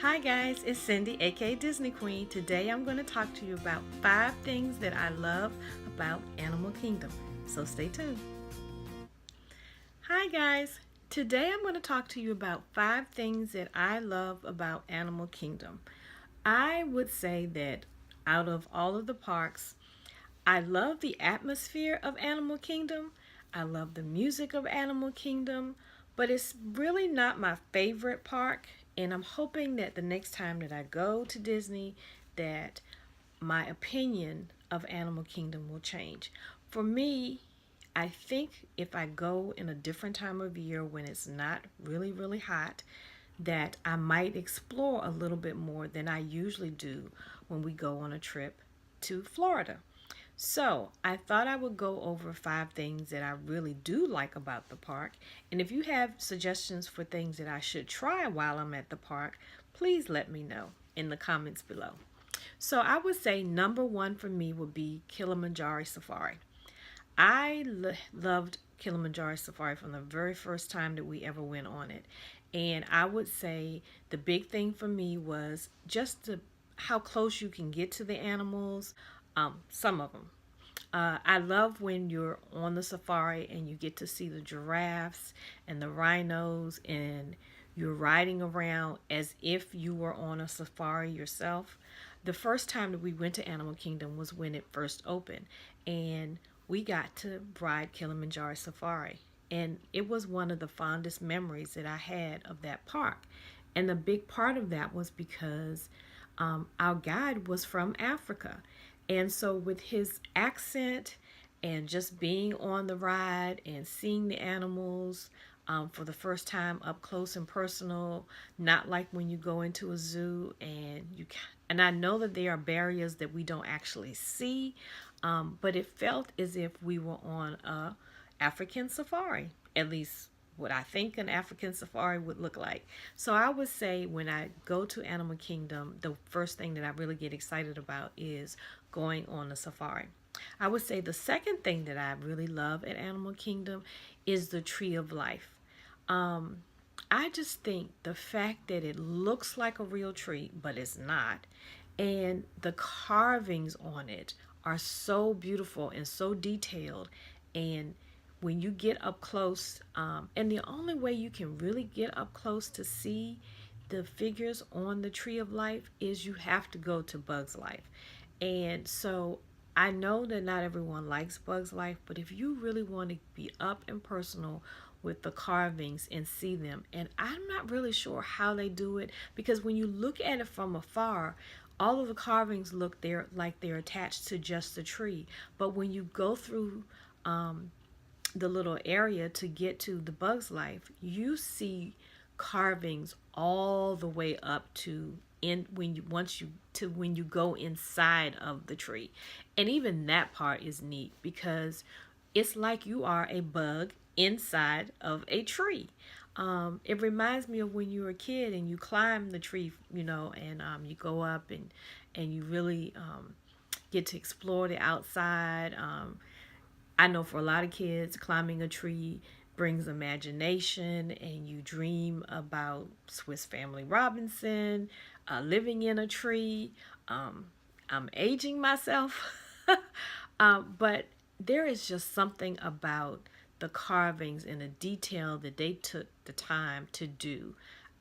Hi guys, it's Cindy, aka Disney Queen. Today I'm going to talk to you about 5 things that I love about Animal Kingdom. So stay tuned. Hi guys, today I'm going to talk to you about 5 things that I love about Animal Kingdom. I would say that out of all of the parks, I love the atmosphere of Animal Kingdom. I love the music of Animal Kingdom, but it's really not my favorite park. And I'm hoping that the next time that I go to Disney, that my opinion of Animal Kingdom will change. For me, I think if I go in a different time of year when it's not really, really hot, that I might explore a little bit more than I usually do when we go on a trip to Florida. So, I thought I would go over 5 things that I really do like about the park. And if you have suggestions for things that I should try while I'm at the park, please let me know in the comments below. So, I would say number 1 for me would be Kilimanjaro Safari. Loved Kilimanjaro Safari from the very first time that we ever went on it. And I would say the big thing for me was just how close you can get to the animals, some of them. I love when you're on the safari and you get to see the giraffes and the rhinos, and you're riding around as if you were on a safari yourself. The first time that we went to Animal Kingdom was when it first opened, and we got to ride Kilimanjaro Safari. And it was one of the fondest memories that I had of that park. And the big part of that was because our guide was from Africa. And so, with his accent and just being on the ride and seeing the animals for the first time up close and personal, not like when you go into a zoo and I know that there are barriers that we don't actually see, but it felt as if we were on a African safari, at least what I think an African safari would look like. So I would say when I go to Animal Kingdom, the first thing that I really get excited about is going on a safari. I would say the second thing that I really love at Animal Kingdom is the Tree of Life. Um, I just think the fact that it looks like a real tree, but it's not, and the carvings on it are so beautiful and so detailed. And when you get up close, and the only way you can really get up close to see the figures on the Tree of Life is you have to go to Bugs Life. And so I know that not everyone likes Bugs Life, but if you really want to be up and personal with the carvings and see them, and I'm not really sure how they do it, because when you look at it from afar, all of the carvings look there like they're attached to just the tree. But when you go through the little area to get to the Bugs Life, you see carvings all the way up to in when you once you to when you go inside of the tree. And even that part is neat because it's like you are a bug inside of a tree. It reminds me of when you were a kid and you climb the tree, and you go up and you really get to explore the outside. I know for a lot of kids, climbing a tree brings imagination, and you dream about Swiss Family Robinson, living in a tree. Um, I'm aging myself, but there is just something about the carvings and the detail that they took the time to do.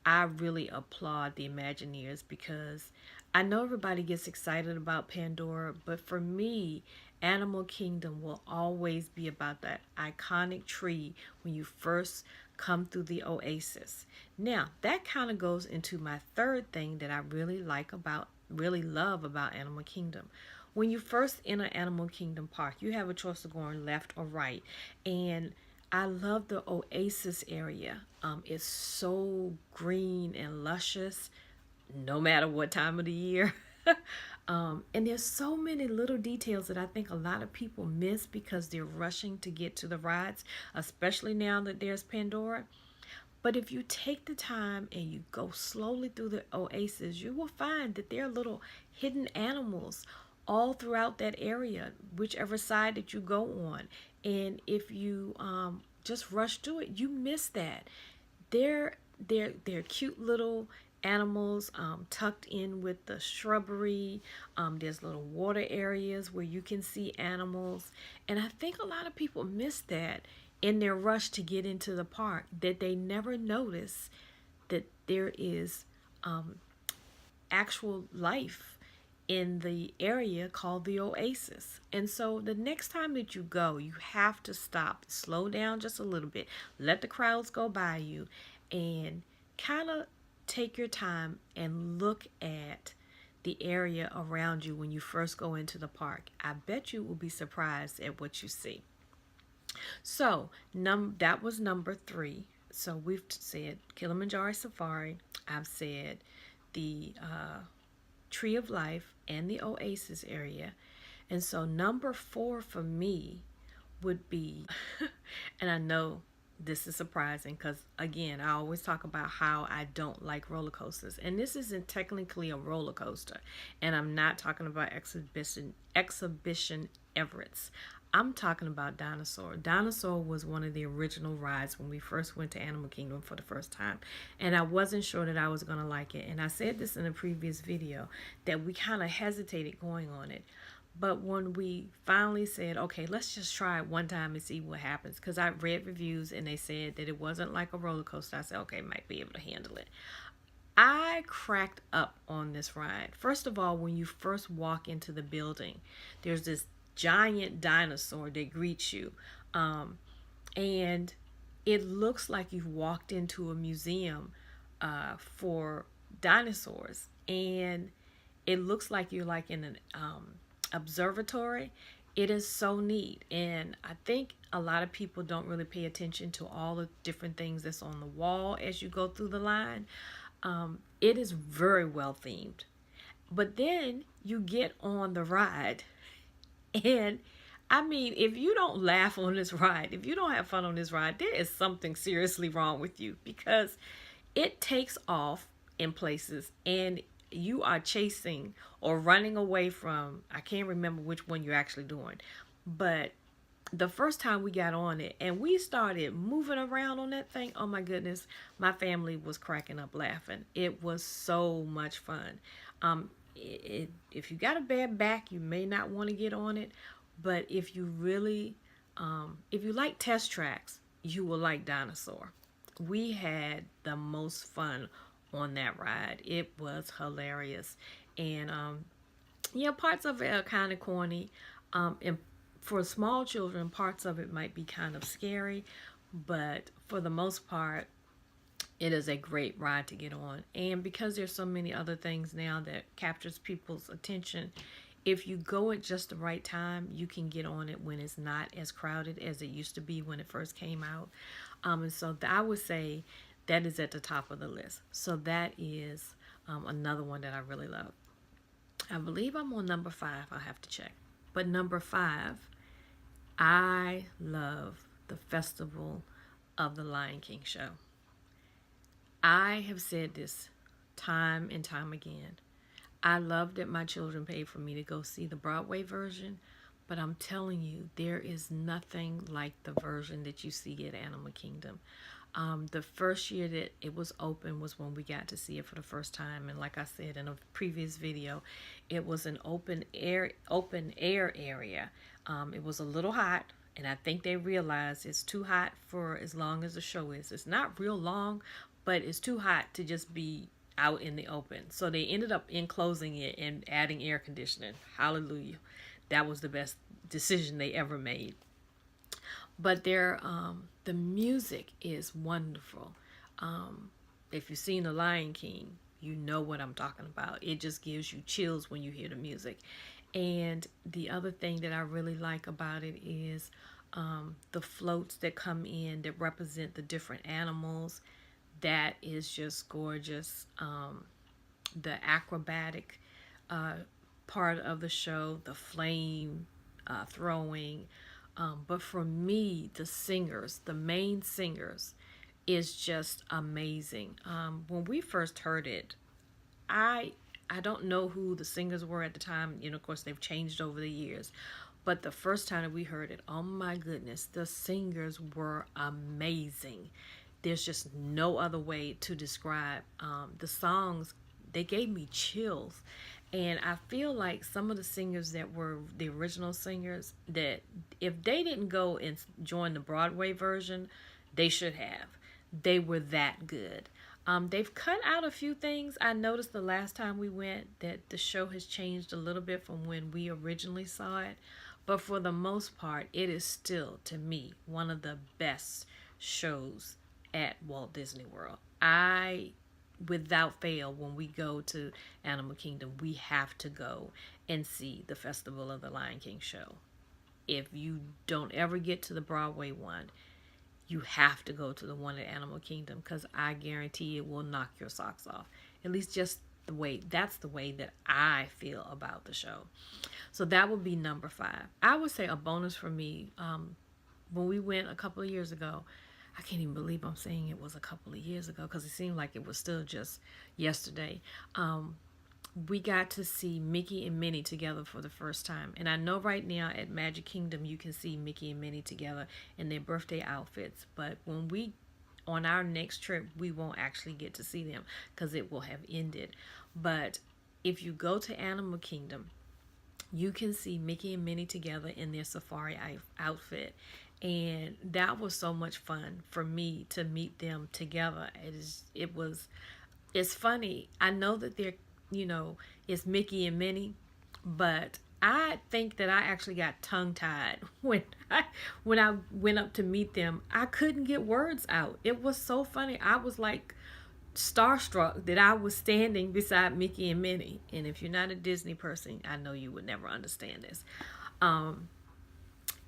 I really applaud the Imagineers because I know everybody gets excited about Pandora, but for me, Animal Kingdom will always be about that iconic tree when you first come through the oasis. Now, that kind of goes into my third thing that I really love about Animal Kingdom. When you first enter Animal Kingdom Park, you have a choice of going left or right. And I love the oasis area. It's so green and luscious no matter what time of the year. And there's so many little details that I think a lot of people miss because they're rushing to get to the rides, especially now that there's Pandora. But if you take the time and you go slowly through the oasis, you will find that there are little hidden animals all throughout that area, whichever side that you go on. And if you just rush through it, you miss that. They're cute little animals tucked in with the shrubbery. There's little water areas where you can see animals. And I think a lot of people miss that in their rush to get into the park, that they never notice that there is actual life in the area called the Oasis. And so the next time that you go, you have to stop, slow down just a little bit, let the crowds go by you, and kind of take your time and look at the area around you when you first go into the park. I bet you will be surprised at what you see. So that was number 3. So we've said Kilimanjaro Safari. I've said the Tree of Life and the Oasis area. And so number 4 for me would be, and I know this is surprising because, again, I always talk about how I don't like roller coasters. And this isn't technically a roller coaster. And I'm not talking about Exhibition Everett's. I'm talking about Dinosaur. Dinosaur was one of the original rides when we first went to Animal Kingdom for the first time. And I wasn't sure that I was going to like it. And I said this in a previous video, that we kind of hesitated going on it. But when we finally said, okay, let's just try it one time and see what happens. Because I read reviews and they said that it wasn't like a roller coaster. I said, okay, might be able to handle it. I cracked up on this ride. First of all, when you first walk into the building, there's this giant dinosaur that greets you. And it looks like you've walked into a museum for dinosaurs. And it looks like you're like in an observatory. It is so neat. And I think a lot of people don't really pay attention to all the different things that's on the wall as you go through the line. It is very well themed. But then you get on the ride, and I mean, if you don't laugh on this ride, if you don't have fun on this ride, there is something seriously wrong with you, because it takes off in places and you are chasing or running away from, I can't remember which one you're actually doing, but the first time we got on it and we started moving around on that thing, oh my goodness, my family was cracking up laughing. It was so much fun. If you got a bad back, you may not want to get on it, but if you really, if you like test tracks, you will like Dinosaur. We had the most fun on that ride. It was hilarious. And yeah, parts of it are kind of corny. And for small children, parts of it might be kind of scary, but for the most part, it is a great ride to get on. And because there's so many other things now that captures people's attention, if you go at just the right time, you can get on it when it's not as crowded as it used to be when it first came out. And so I would say that is at the top of the list. So that is another one that I really love. I believe I'm on number 5. I'll have to check. But number 5, I love the Festival of the Lion King show. I have said this time and time again. I love that my children paid for me to go see the Broadway version, but I'm telling you, there is nothing like the version that you see at Animal Kingdom. The first year that it was open was when we got to see it for the first time, and like I said in a previous video, it was an open air area. It was a little hot, and I think they realized it's too hot for as long as the show is. It's not real long, but it's too hot to just be out in the open. So they ended up enclosing it and adding air conditioning. Hallelujah. That was the best decision they ever made. But the music is wonderful. If you've seen The Lion King, you know what I'm talking about. It just gives you chills when you hear the music. And the other thing that I really like about it is the floats that come in that represent the different animals. That is just gorgeous. The acrobatic part of the show, the flame throwing. But for me, the singers, the main singers, is just amazing. When we first heard it, I don't know who the singers were at the time. You know, of course, they've changed over the years. But the first time that we heard it, oh my goodness, the singers were amazing. There's just no other way to describe the songs. They gave me chills. And I feel like some of the singers that were the original singers, that if they didn't go and join the Broadway version, they should have. They were that good. They've cut out a few things. I noticed the last time we went that the show has changed a little bit from when we originally saw it. But for the most part, it is still, to me, one of the best shows at Walt Disney World. Without fail, when we go to Animal Kingdom, we have to go and see the Festival of the Lion King show. If you don't ever get to the Broadway one, you have to go to the one at Animal Kingdom, because I guarantee it will knock your socks off. At least just that's the way that I feel about the show. So that would be number 5. I would say a bonus for me, when we went a couple of years ago, I can't even believe I'm saying it was a couple of years ago, because it seemed like it was still just yesterday. We got to see Mickey and Minnie together for the first time. And I know right now at Magic Kingdom you can see Mickey and Minnie together in their birthday outfits. But on our next trip, we won't actually get to see them because it will have ended. But if you go to Animal Kingdom, you can see Mickey and Minnie together in their safari outfit. And that was so much fun for me to meet them together. It's funny. I know that it's Mickey and Minnie, but I think that I actually got tongue-tied when I went up to meet them. I couldn't get words out. It was so funny. I was like starstruck that I was standing beside Mickey and Minnie. And if you're not a Disney person, I know you would never understand this.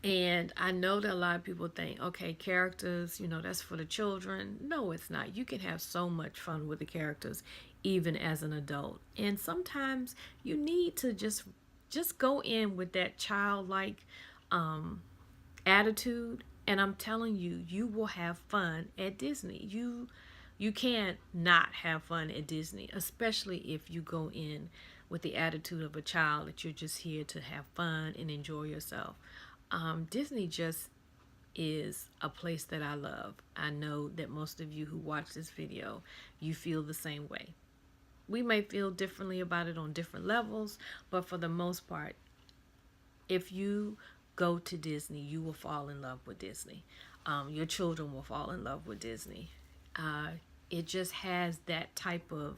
And I know that a lot of people think, okay, characters, that's for the children. No, it's not. You can have so much fun with the characters, even as an adult. And sometimes you need to just go in with that childlike attitude. And I'm telling you, you will have fun at Disney. You can't not have fun at Disney, especially if you go in with the attitude of a child, that you're just here to have fun and enjoy yourself. Disney just is a place that I love. I know that most of you who watch this video, you feel the same way. We may feel differently about it on different levels, but for the most part, if you go to Disney, you will fall in love with Disney. Your children will fall in love with Disney. It just has that type of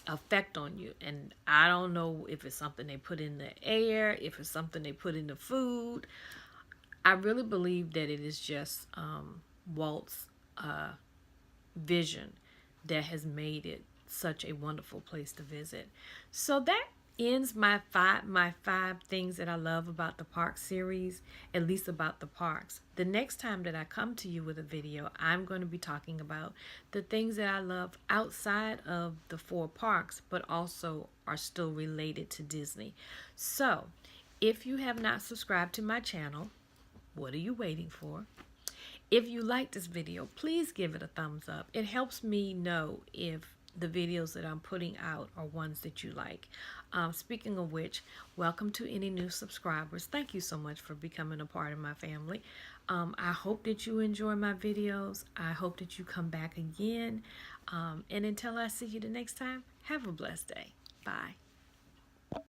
effect on you. And I don't know if it's something they put in the air, if it's something they put in the food. I really believe that it is just Walt's vision that has made it such a wonderful place to visit. So that ends my five things that I love about the park series, at least about the parks. The next time that I come to you with a video, I'm going to be talking about the things that I love outside of the 4 parks, but also are still related to Disney. So if you have not subscribed to my channel, what are you waiting for? If you like this video, please give it a thumbs up. It helps me know if the videos that I'm putting out are ones that you like. Speaking of which, welcome to any new subscribers. Thank you so much for becoming a part of my family. I hope that you enjoy my videos. I hope that you come back again. And until I see you the next time, have a blessed day. Bye.